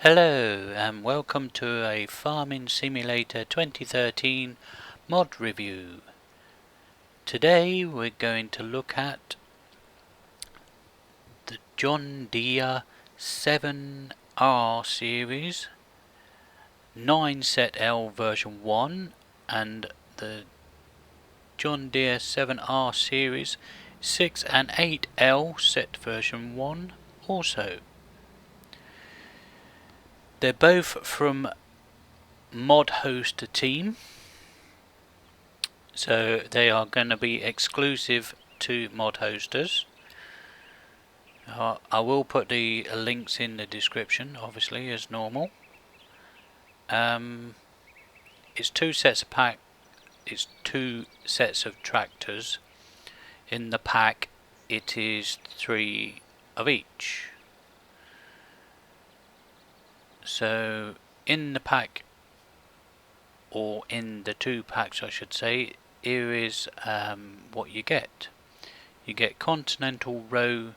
Hello and welcome to a Farming Simulator 2013 mod review. Today we're going to look at the John Deere 7R series 9 set L version 1 and the John Deere 7R series 6 and 8L set version 1 also. They're both from mod host team, so they are going to be exclusive to mod hosters. I will put the links in the description, obviously, as normal. It's two sets of pack. It's two sets of tractors. In the pack, it is 3 of each. So in the pack, or in the two packs I should say, here is what you get. You get Continental Row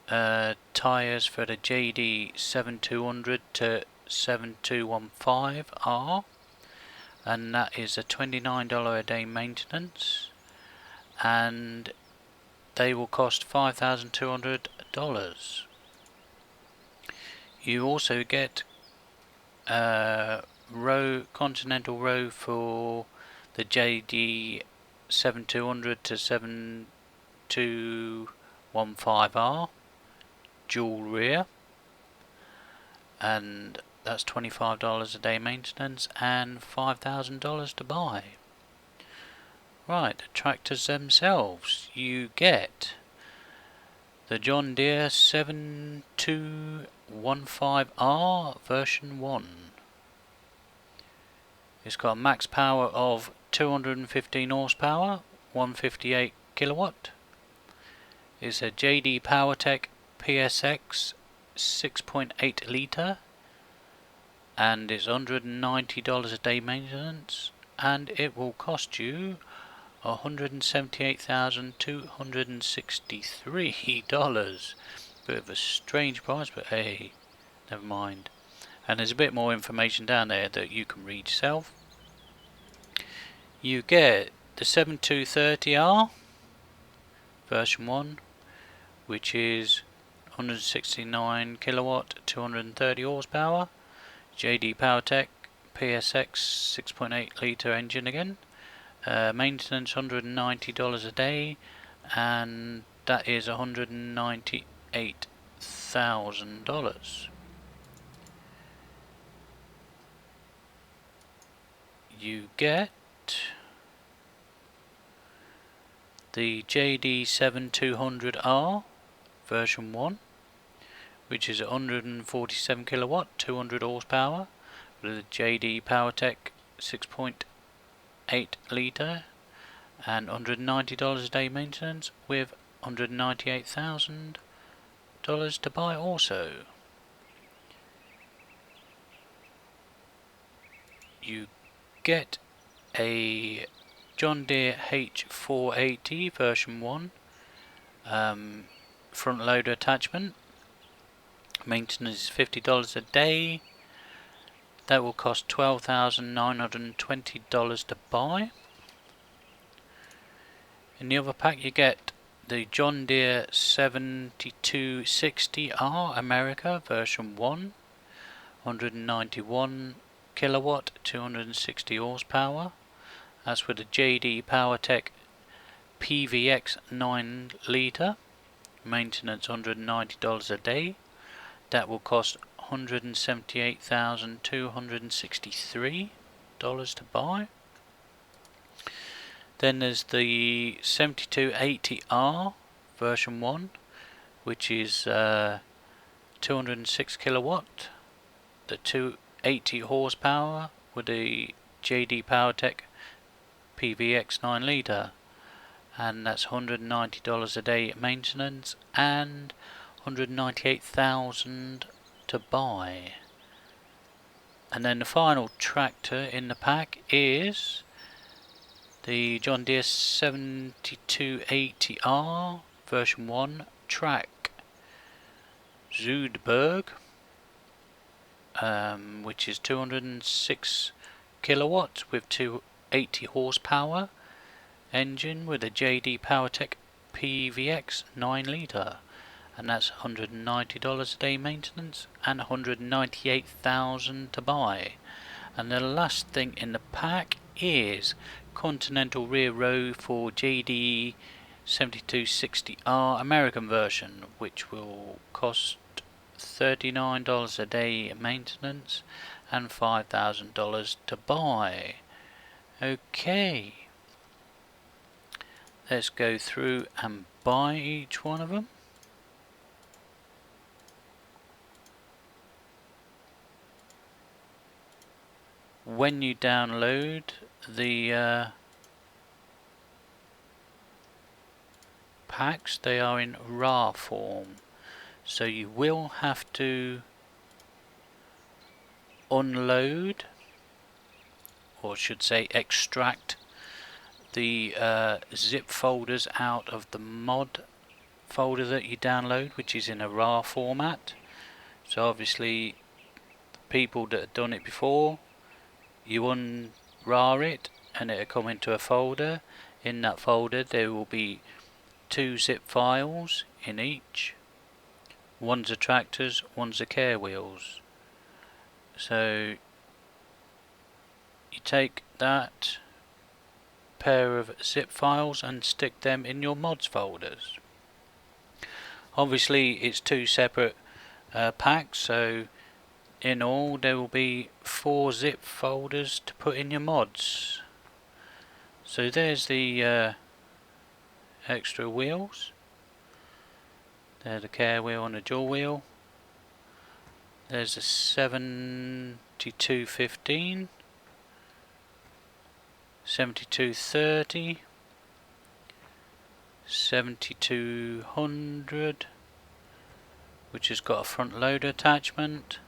tyres for the JD 7200 to 7215R, and that is a $29 a day maintenance, and they will cost $5,200. You also get Continental Row for the JD 7200 to 7215R dual rear, and that's $25 a day maintenance and $5,000 to buy. Right, the tractors themselves, you get the John Deere 7215R version 1. It's got a max power of 215 horsepower, 158 kilowatt. It's a JD PowerTech PSX 6.8 litre, and it's $190 a day maintenance, and it will cost you $178,263. Bit of a strange price, but hey, never mind. And there's a bit more information down there that you can read yourself. You get the 7230R version 1, which is 169 kilowatt, 230 horsepower, JD PowerTech PSX 6.8 litre engine again. Maintenance $190 a day, and that is $198,000. You get the JD 7200R version 1, which is 147 kilowatt, 200 horsepower, with a JD PowerTech 6.8 litre, and $190 a day maintenance with $198,000 to buy also. You get a John Deere H480 version 1 front loader attachment. Maintenance is $50 a day. That will cost $12,920 to buy. In the other pack you get the John Deere 7260R America version 1, 191 kilowatt, 260 horsepower. That's with the JD PowerTech PVX 9 litre. Maintenance $190 a day. That will cost $178,263 to buy. Then there's the 7280R version 1, which is 206 kilowatt, the 280 horsepower with the JD PowerTech PVX 9 litre, and that's $190 a day maintenance and $198,000 to buy. And then the final tractor in the pack is the John Deere 7280R version 1 track Zuidberg which is 206 kilowatts with 280 horsepower engine with a JD PowerTech PVX 9 litre, and that's $190 a day maintenance and $198,000 to buy. And the last thing in the pack is Continental rear row for JD 7260R American version, which will cost $39 a day maintenance and $5,000 to buy. Okay, let's go through and buy each one of them. When you download the packs, they are in RAR form, so you will have to unload, or should say extract, the zip folders out of the mod folder that you download, which is in a RAR format. So obviously people that have done it before, you unrar it and it'll come into a folder. In that folder there will be 2 zip files in each. One's the tractors, one's the care wheels. So you take that pair of zip files and stick them in your mods folders. Obviously it's 2 separate packs, so in all there will be 4 zip folders to put in your mods. So there's the extra wheels. There's the care wheel and the dual wheel. There's the 7215, 7230, 7200, which has got a front loader attachment.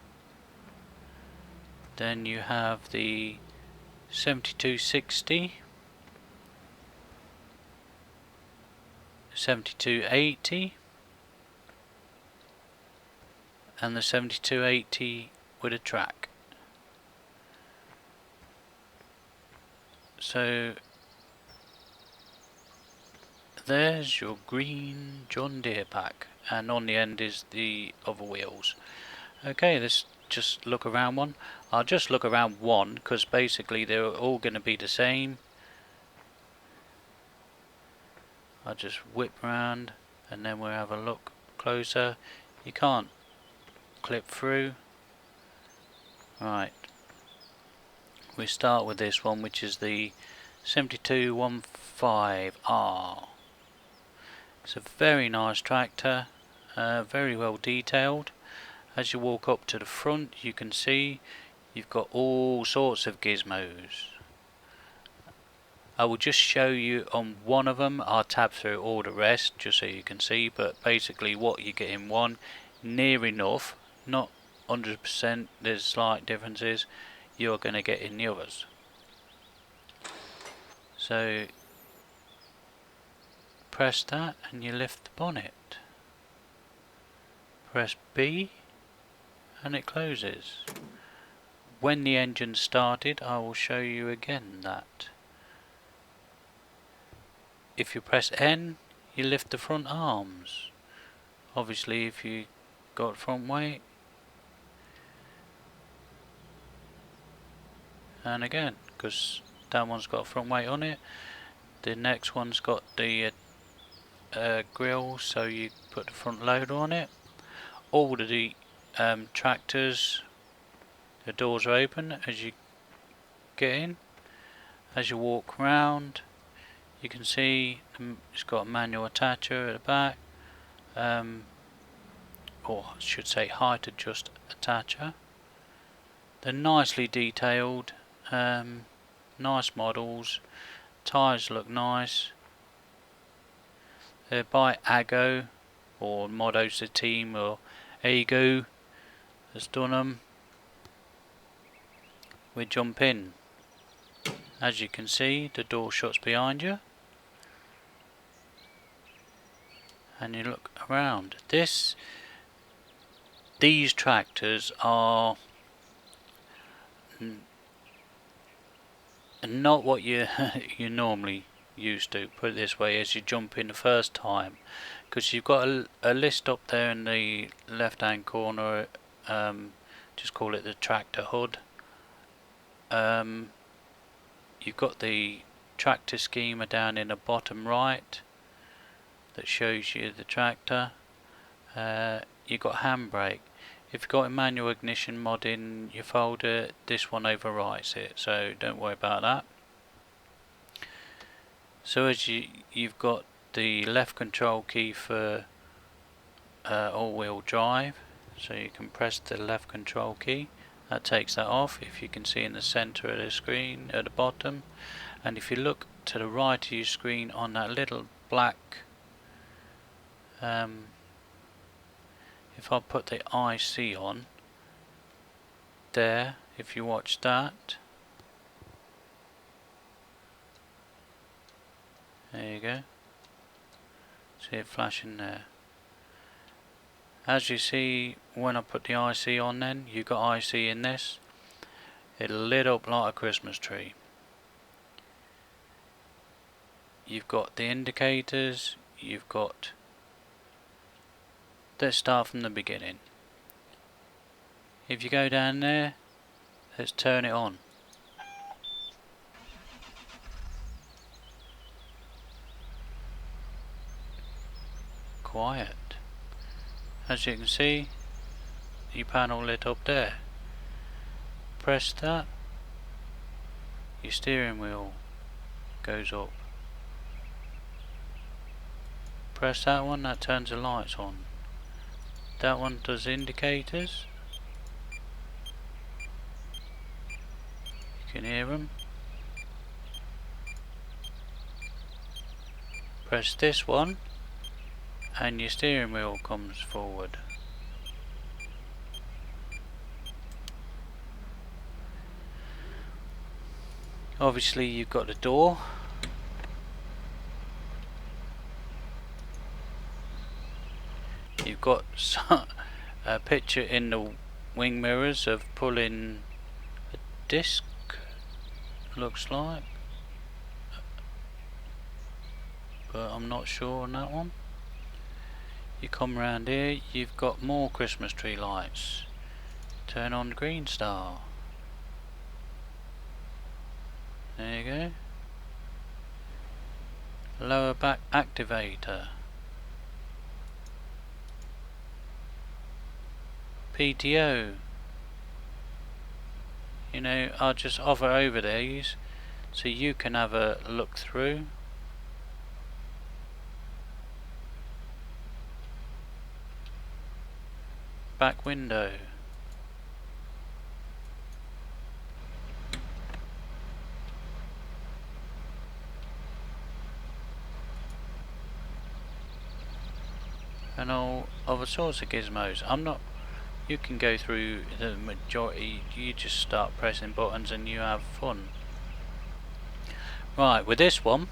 Then you have the 7260, 7280, and the 7280 with a track. So there's your green John Deere pack, and on the end is the other wheels. Okay, let's just look around one. I'll just look around one because basically they're all going to be the same. I'll just whip round and then we'll have a look closer. You can't clip through. Right, we start with this one, which is the 7215R. It's a very nice tractor, very well detailed. As you walk up to the front, you can see you've got all sorts of gizmos. I will just show you on one of them. I'll tab through all the rest just so you can see, but basically what you get in one, near enough, not 100%, there's slight differences, you're going to get in the others. So press that and you lift the bonnet. Press B and it closes. When the engine started, I will show you again that. If you press N, you lift the front arms. Obviously if you got front weight, and again, because that one's got front weight on it, the next one's got the grill, so you put the front loader on it. All of the tractors, the doors are open as you get in. As you walk around, you can see it's got a manual attacher at the back, or I should say height adjust attacher. They're nicely detailed, nice models, tyres look nice. They're by Ago or Modos the team, or Ago has done them. We jump in. As you can see, the door shuts behind you, and you look around. These tractors are and not what you you normally used to, put it this way, as you jump in the first time, because you've got a list up there in the left hand corner, just call it the tractor hood. You've got the tractor schema down in the bottom right that shows you the tractor. You've got handbrake. If you've got a manual ignition mod in your folder, this one overwrites it, so don't worry about that. So as you've got the left control key for all-wheel drive, so you can press the left control key. That takes that off, if you can see in the center of the screen at the bottom. And if you look to the right of your screen on that little black, if I put the IC on there, if you watch that, there you go, see it flashing there. As you see, when I put the IC on, then you got IC in this, it lit up like a Christmas tree. You've got the indicators, you've got, let's start from the beginning. If you go down there, let's turn it on. Quiet. As you can see, the panel lit up there. Press that, your steering wheel goes up. Press that one, that turns the lights on. That one does indicators. You can hear them. Press this one and your steering wheel comes forward. Obviously you've got the door. You've got a picture in the wing mirrors of pulling a disc, looks like, but I'm not sure on that one. You come round here, you've got more Christmas tree lights. Turn on the green star. There you go. Lower back activator. PTO. You know, I'll just hover over these so you can have a look through. Back window. And all other sorts of gizmos. You can go through the majority, you just start pressing buttons and you have fun. Right, with this one,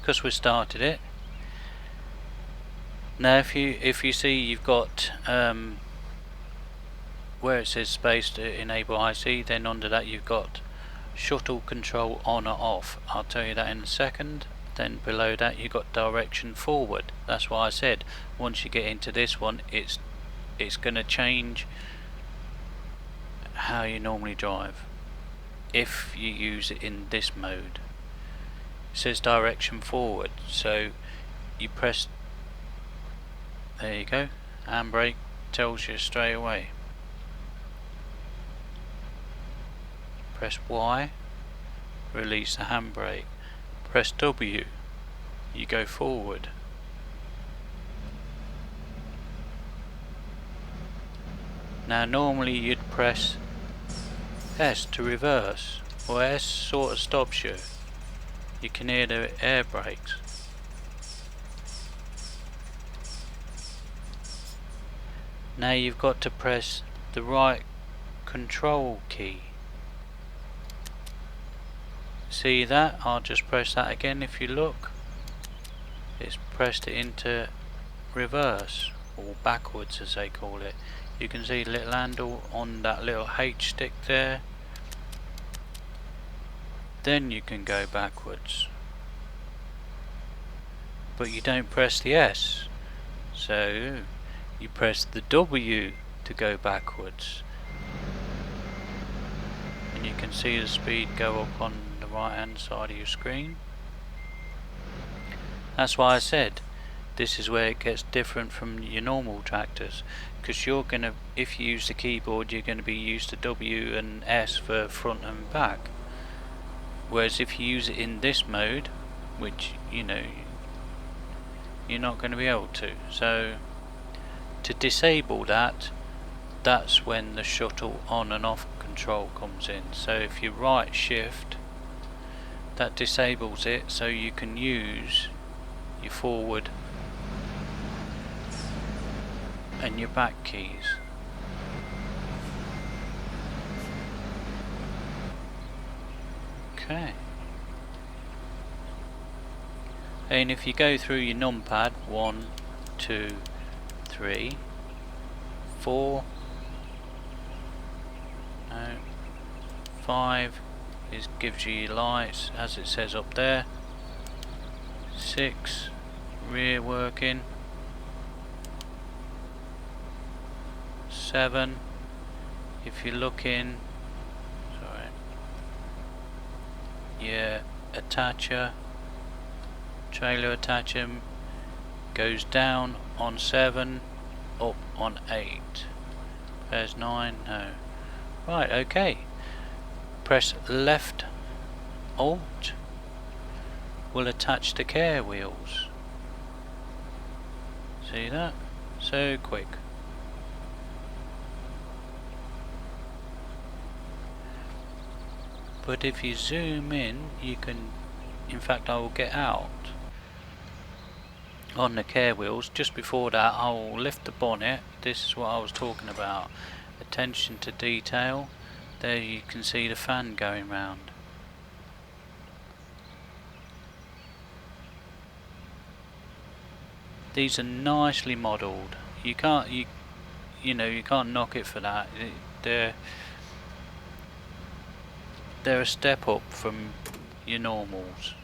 because we started it, now if you see you've got where it says space to enable IC, then under that you've got shuttle control on or off. I'll tell you that in a second. Then below that you've got direction forward. That's why I said once you get into this one, it's going to change how you normally drive if you use it in this mode. It says direction forward, so you press, there you go, handbrake tells you straight away. Press Y, release the handbrake. Press W, you go forward. Now normally you'd press S to reverse, or S sort of stops you. You can hear the air brakes. Now you've got to press the right control key. See that? I'll just press that again. If you look, it's pressed it into reverse, or backwards as they call it. You can see the little handle on that little H stick there. Then you can go backwards, but you don't press the S, so you press the W to go backwards, and you can see the speed go up on the right hand side of your screen. That's why I said this is where it gets different from your normal tractors, because you're gonna, if you use the keyboard, you're going to be used to W and S for front and back. Whereas if you use it in this mode, which you know you're not going to be able to, so to disable that, that's when the shuttle on and off control comes in. So if you right shift, that disables it, so you can use your forward and your back keys. Okay. And if you go through your numpad, 1, 2, 3, 4, no, 5 gives you your lights as it says up there. 6, rear working. 7, if you look in, sorry, your attacher, trailer attacher goes down on 7, up on 8. There's 9, no. Right, okay. Press left Alt will attach the care wheels. See that? So quick. But if you zoom in, you can, in fact I will get out on the care wheels. Just before that I will lift the bonnet. This is what I was talking about. Attention to detail. There you can see the fan going round. These are nicely modelled. You can't you can't knock it for that. They're a step up from your normals.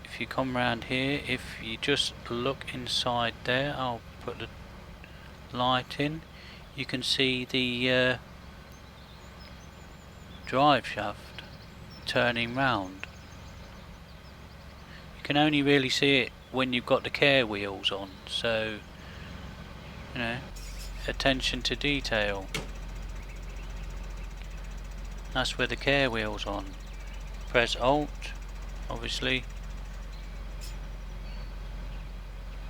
If you come round here, if you just look inside there, I'll put the light in, you can see the drive shaft turning round. You can only really see it when you've got the care wheels on, so you know, attention to detail. That's where the care wheel's on. Press Alt, obviously.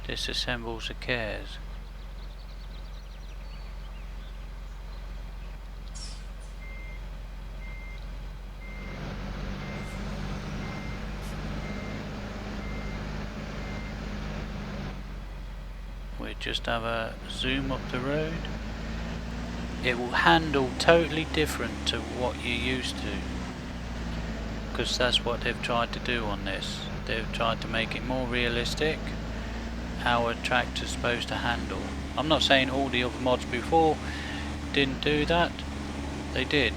Disassembles the cares. We'll just have a zoom up the road. It will handle totally different to what you're used to, because that's what they've tried to do on this. They've tried to make it more realistic how a tractor's supposed to handle. I'm not saying all the other mods before didn't do that, they did,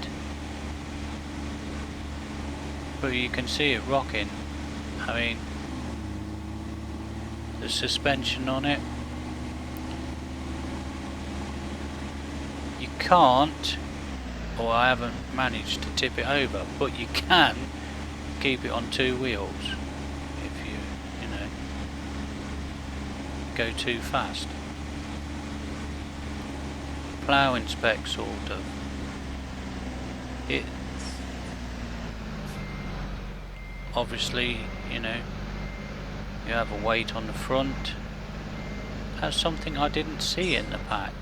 but you can see it rocking. I mean, the suspension on it, you can't, or I haven't managed to tip it over, but you can keep it on 2 wheels if you go too fast. Ploughing spec sort of. It obviously, you have a weight on the front. That's something I didn't see in the pack.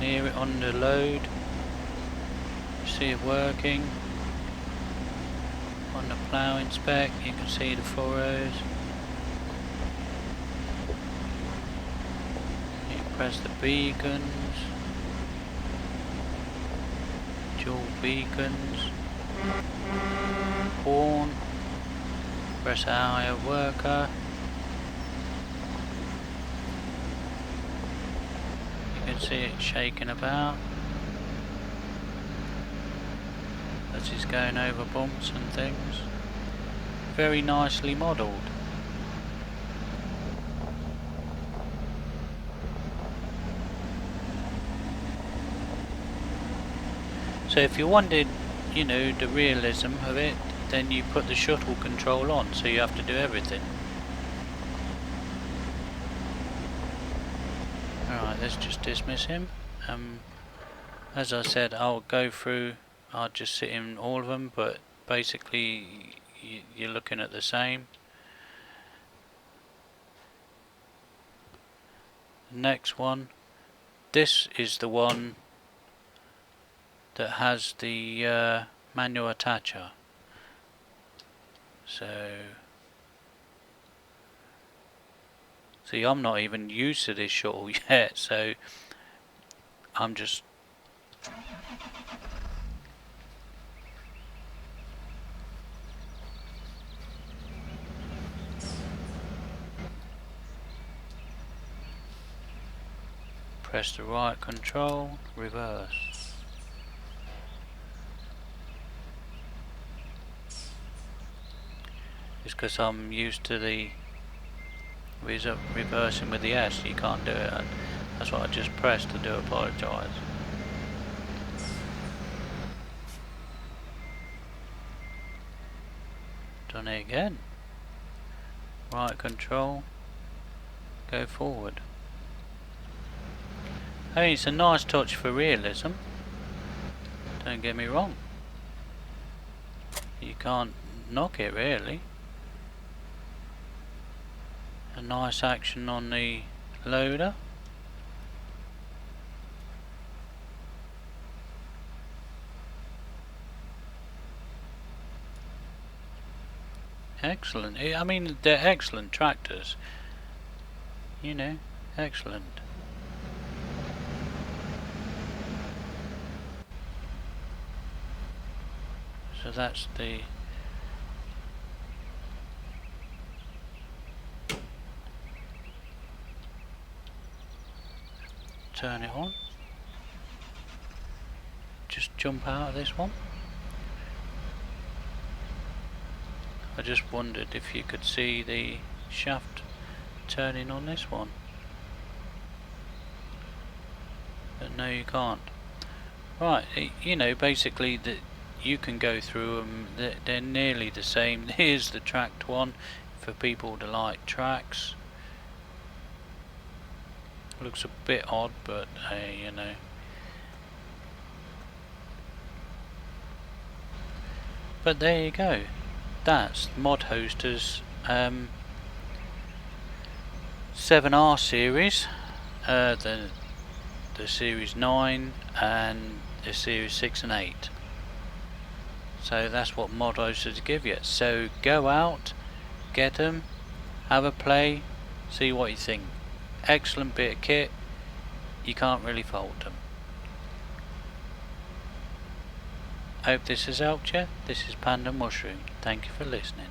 Hear it on the load, see it working on the ploughing spec, you can see the furrows. You press the beacons, dual beacons, horn, press hire worker. You can see it shaking about as he's going over bumps and things. Very nicely modelled. So if you wanted, you know, the realism of it, then you put the shuttle control on, so you have to do everything. Alright, let's just dismiss him. As I said, I'll go through, I'll just sit in all of them, but basically you're looking at the same. Next one, this is the one that has the manual attacher. So, see, I'm not even used to this shuttle yet, so I'm just press the right control, reverse. It's because I'm used to the reversing with the S. You can't do it. That's what I just pressed. I do apologise. Done it again. Right control, go forward. Hey, it's a nice touch for realism. Don't get me wrong. You can't knock it really. A nice action on the loader. Excellent. I mean, they're excellent tractors. You know, excellent. So that's the turn it on. Just jump out of this one. I just wondered if you could see the shaft turning on this one. But no, you can't. Right, you know, basically you can go through them, they're nearly the same. Here's the tracked one for people to like tracks. Looks a bit odd, but hey, you know. But there you go. That's Mod Hoster's 7R series, the Series 9 and the Series 6 and 8. So that's what Mod Hosters give you. So go out, get them, have a play, see what you think. Excellent bit of kit, you can't really fault them. Hope this has helped you. This is Panda Mushroom. Thank you for listening.